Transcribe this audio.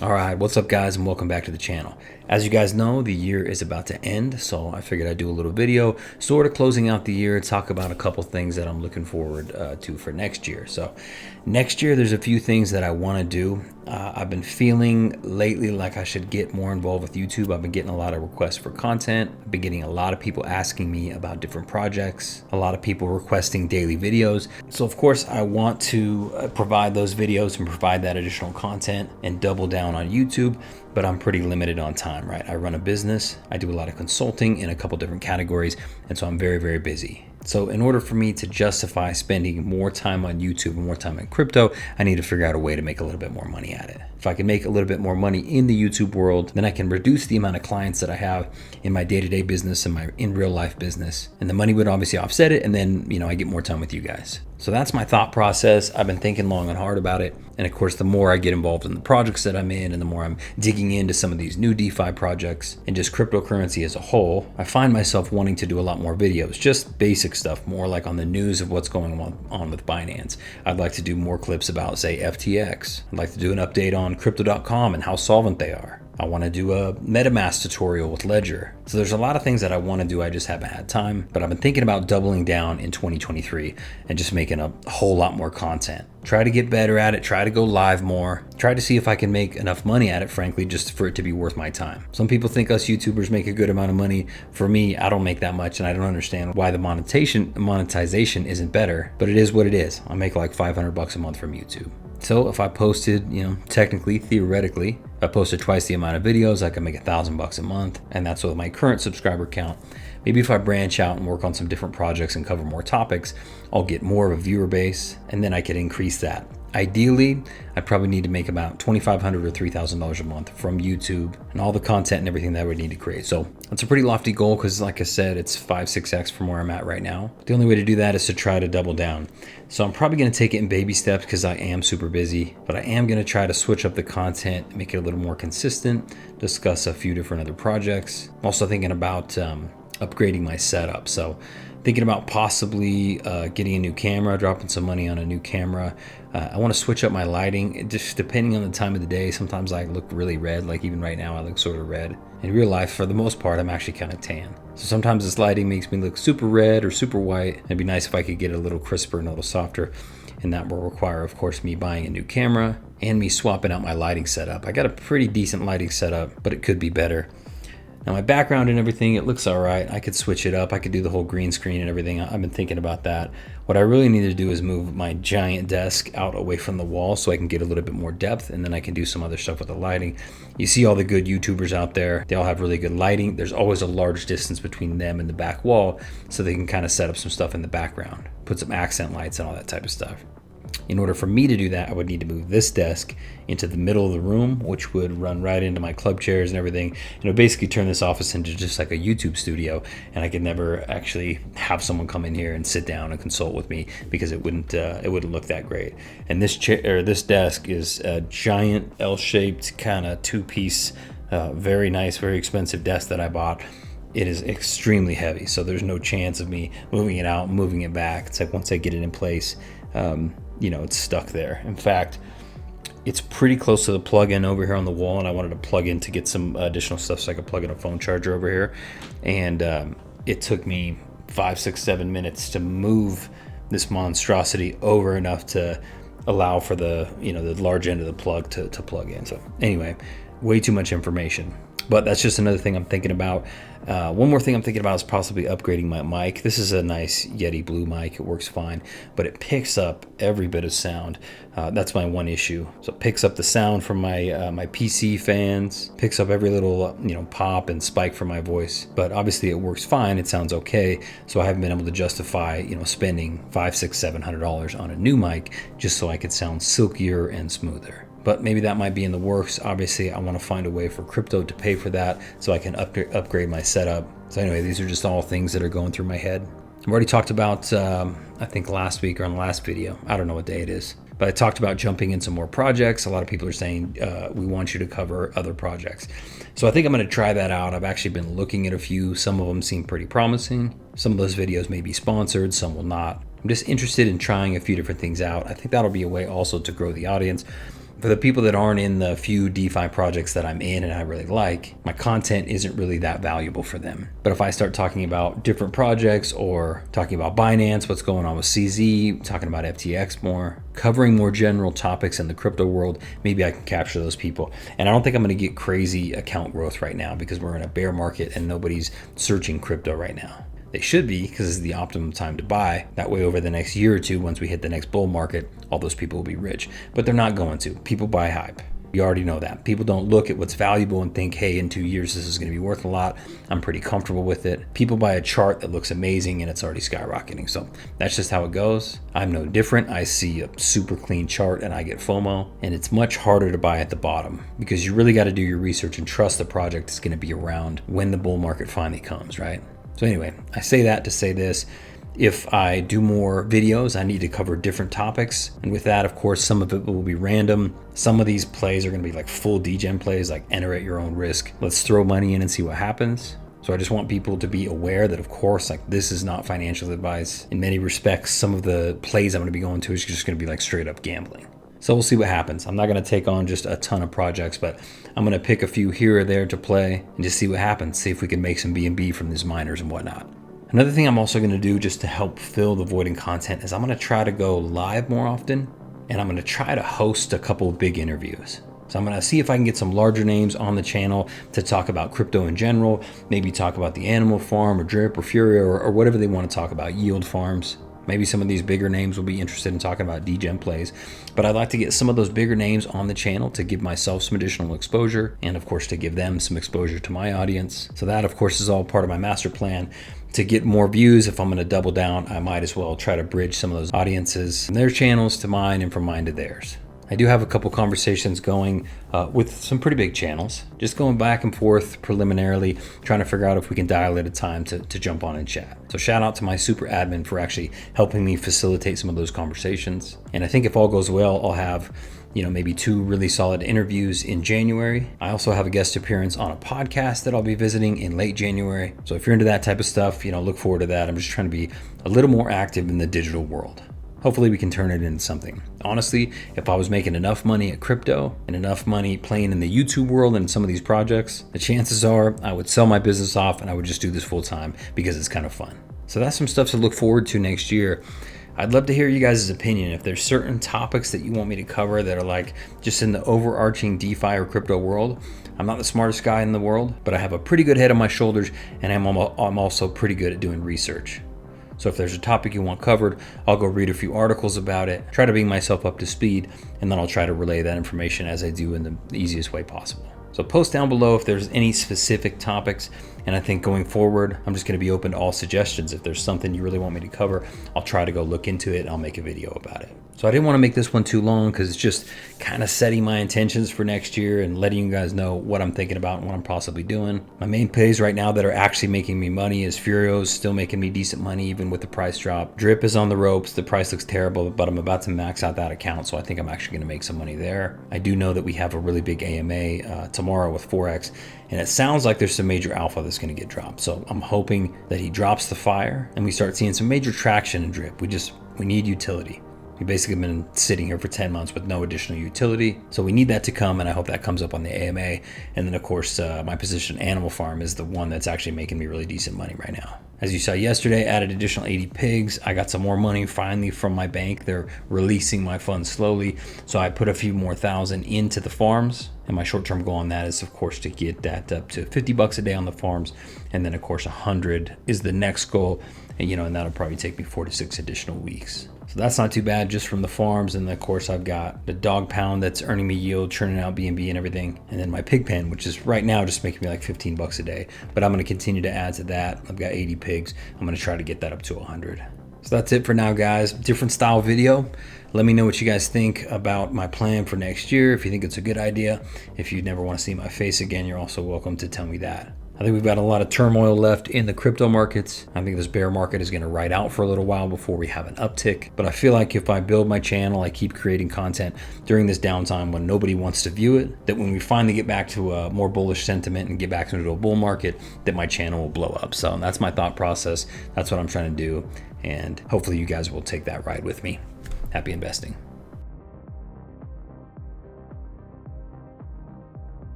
All right, what's up guys, and welcome back to the channel. As you guys know, the year is about to end, so I figured I'd do a little video sort of closing out the year, talk about a couple things that I'm looking forward to for next year. So next year there's a few things that I want to do. I've been feeling lately like I should get more involved with YouTube. I've been getting a lot of requests for content. I've been getting a lot of people asking me about different projects, a lot of people requesting daily videos. So of course I want to provide those videos and provide that additional content and double down on YouTube, but I'm pretty limited on time, right? I run a business, I do a lot of consulting in a couple different categories, and so I'm very, very busy. So in order for me to justify spending more time on YouTube and more time in crypto, I need to figure out a way to make a little bit more money at it. If I can make a little bit more money in the YouTube world, then I can reduce the amount of clients that I have in my day-to-day business and my in real life business. And the money would obviously offset it, and then, I get more time with you guys. So that's my thought process. I've been thinking long and hard about it. And of course, the more I get involved in the projects that I'm in and the more I'm digging into some of these new DeFi projects and just cryptocurrency as a whole, I find myself wanting to do a lot more videos, just basic stuff, more like on the news of what's going on with Binance. I'd like to do more clips about, say, FTX. I'd like to do an update on crypto.com and how solvent they are. I want to do a MetaMask tutorial with Ledger. So there's a lot of things that I want to do. I just haven't had time, but I've been thinking about doubling down in 2023 and just making a whole lot more content. Try to get better at it, try to go live more, try to see if I can make enough money at it, frankly, just for it to be worth my time. Some people think us YouTubers make a good amount of money. For me, I don't make that much, and I don't understand why the monetization isn't better, but it is what it is. I make like $500 a month from YouTube. So if I posted, technically, theoretically, if I posted twice the amount of videos, I can make $1,000 a month. And that's with my current subscriber count. Maybe if I branch out and work on some different projects and cover more topics, I'll get more of a viewer base, and then I could increase that. Ideally, I'd probably need to make about $2,500 or $3,000 a month from YouTube and all the content and everything that I would need to create. So that's a pretty lofty goal because, like I said, it's 5-6x from where I'm at right now. The only way to do that is to try to double down. So I'm probably going to take it in baby steps because I am super busy, but I am going to try to switch up the content, make it a little more consistent, discuss a few different other projects. I'm also thinking about upgrading my setup. So thinking about possibly getting a new camera, dropping some money on a new camera. I want to switch up my lighting, just depending on the time of the day. Sometimes I look really red, like even right now I look sort of red. In real life, for the most part, I'm actually kind of tan. So sometimes this lighting makes me look super red or super white. It'd be nice if I could get a little crisper and a little softer. And that will require, of course, me buying a new camera and me swapping out my lighting setup. I got a pretty decent lighting setup, but it could be better. Now my background and everything, it looks all right. I could switch it up. I could do the whole green screen and everything. I've been thinking about that. What I really need to do is move my giant desk out away from the wall so I can get a little bit more depth, and then I can do some other stuff with the lighting. You see all the good YouTubers out there. They all have really good lighting. There's always a large distance between them and the back wall, so they can kind of set up some stuff in the background, put some accent lights and all that type of stuff. In order for me to do that, I would need to move this desk into the middle of the room, which would run right into my club chairs and everything. Basically turn this office into just like a YouTube studio, and I could never actually have someone come in here and sit down and consult with me because it wouldn't look that great. And this chair or this desk is a giant L-shaped kind of two-piece, very nice, very expensive desk that I bought. It is extremely heavy, so there's no chance of me moving it out, moving it back. It's like once I get it in place, it's stuck there. In fact, it's pretty close to the plug-in over here on the wall, and I wanted to plug in to get some additional stuff so I could plug in a phone charger over here. And it took me 5, 6, 7 minutes to move this monstrosity over enough to allow for the large end of the plug to plug in. So anyway, way too much information. But that's just another thing I'm thinking about. One more thing I'm thinking about is possibly upgrading my mic. This is a nice Yeti Blue mic. It works fine, but it picks up every bit of sound. That's my one issue. So it picks up the sound from my PC fans, picks up every little pop and spike from my voice. But obviously it works fine. It sounds okay. So I haven't been able to justify spending $500, $600, $700 on a new mic just so I could sound silkier and smoother. But maybe that might be in the works. Obviously, I want to find a way for crypto to pay for that so I can upgrade my setup. So anyway, these are just all things that are going through my head. I've already talked about, I think last week or on the last video, I don't know what day it is, but I talked about jumping in some more projects. A lot of people are saying, we want you to cover other projects. So I think I'm going to try that out. I've actually been looking at a few. Some of them seem pretty promising. Some of those videos may be sponsored, some will not. I'm just interested in trying a few different things out. I think that'll be a way also to grow the audience. For the people that aren't in the few DeFi projects that I'm in and I really like, my content isn't really that valuable for them. But if I start talking about different projects or talking about Binance, what's going on with CZ, talking about FTX more, covering more general topics in the crypto world, maybe I can capture those people. And I don't think I'm going to get crazy account growth right now because we're in a bear market and nobody's searching crypto right now. They should be, because it's the optimum time to buy. That way over the next year or two, once we hit the next bull market, all those people will be rich. But they're not going to. People buy hype. You already know that. People don't look at what's valuable and think, hey, in 2 years, this is going to be worth a lot. I'm pretty comfortable with it. People buy a chart that looks amazing and it's already skyrocketing. So that's just how it goes. I'm no different. I see a super clean chart and I get FOMO. And it's much harder to buy at the bottom because you really got to do your research and trust the project is going to be around when the bull market finally comes, right? So anyway, I say that to say this. If I do more videos, I need to cover different topics. And with that, of course, some of it will be random. Some of these plays are going to be like full degen plays, like enter at your own risk. Let's throw money in and see what happens. So I just want people to be aware that, of course, like this is not financial advice. In many respects, some of the plays I'm going to be going to is just going to be like straight up gambling. So we'll see what happens. I'm not going to take on just a ton of projects, but I'm going to pick a few here or there to play and just see what happens. See if we can make some BNB from these miners and whatnot. Another thing I'm also going to do just to help fill the void in content is I'm going to try to go live more often, and I'm going to try to host a couple of big interviews. So I'm going to see if I can get some larger names on the channel to talk about crypto in general, maybe talk about the animal farm or drip or Furio or whatever they want to talk about, yield farms. Maybe some of these bigger names will be interested in talking about degen plays, but I'd like to get some of those bigger names on the channel to give myself some additional exposure and of course to give them some exposure to my audience. So that of course is all part of my master plan. To get more views, if I'm going to double down, I might as well try to bridge some of those audiences from their channels to mine and from mine to theirs. I do have a couple conversations going with some pretty big channels, just going back and forth preliminarily, trying to figure out if we can dial at a time to jump on and chat. So shout out to my super admin for actually helping me facilitate some of those conversations. And I think if all goes well, I'll have, maybe 2 really solid interviews in January. I also have a guest appearance on a podcast that I'll be visiting in late January. So if you're into that type of stuff, look forward to that. I'm just trying to be a little more active in the digital world. Hopefully we can turn it into something. Honestly, if I was making enough money at crypto and enough money playing in the YouTube world and some of these projects, the chances are I would sell my business off and I would just do this full time because it's kind of fun. So that's some stuff to look forward to next year. I'd love to hear you guys' opinion. If there's certain topics that you want me to cover that are like just in the overarching DeFi or crypto world. I'm not the smartest guy in the world, but I have a pretty good head on my shoulders and I'm also pretty good at doing research. So if there's a topic you want covered, I'll go read a few articles about it, try to bring myself up to speed, and then I'll try to relay that information as I do in the easiest way possible. So post down below if there's any specific topics, and I think going forward, I'm just going to be open to all suggestions. If there's something you really want me to cover, I'll try to go look into it and I'll make a video about it. So I didn't want to make this one too long because it's just kind of setting my intentions for next year and letting you guys know what I'm thinking about and what I'm possibly doing. My main plays right now that are actually making me money is Furio's still making me decent money even with the price drop. Drip is on the ropes. The price looks terrible, but I'm about to max out that account, so I think I'm actually going to make some money there. I do know that we have a really big AMA tomorrow with Forex, and it sounds like there's some major alpha that's going to get dropped. So I'm hoping that he drops the fire and we start seeing some major traction in Drip. We need utility. We've basically been sitting here for 10 months with no additional utility. So we need that to come, and I hope that comes up on the AMA. And then, of course, my position Animal Farm is the one that's actually making me really decent money right now. As you saw yesterday, added additional 80 pigs. I got some more money finally from my bank. They're releasing my funds slowly. So I put a few more thousand into the farms. And my short-term goal on that is, of course, to get that up to $50 a day on the farms. And then, of course, 100 is the next goal. And that'll probably take me 4 to 6 additional weeks. So that's not too bad just from the farms. And then, of course, I've got the dog pound that's earning me yield, churning out BNB and everything. And then my pig pen, which is right now just making me like $15 a day. But I'm going to continue to add to that. I've got 80 pigs. I'm going to try to get that up to 100. So that's it for now, guys. Different style video. Let me know what you guys think about my plan for next year. If you think it's a good idea. If you never want to see my face again, you're also welcome to tell me that. I think we've got a lot of turmoil left in the crypto markets. I think this bear market is going to ride out for a little while before we have an uptick. But I feel like if I build my channel, I keep creating content during this downtime when nobody wants to view it, that when we finally get back to a more bullish sentiment and get back into a bull market, that my channel will blow up. So that's my thought process. That's what I'm trying to do. And hopefully you guys will take that ride with me. Happy investing.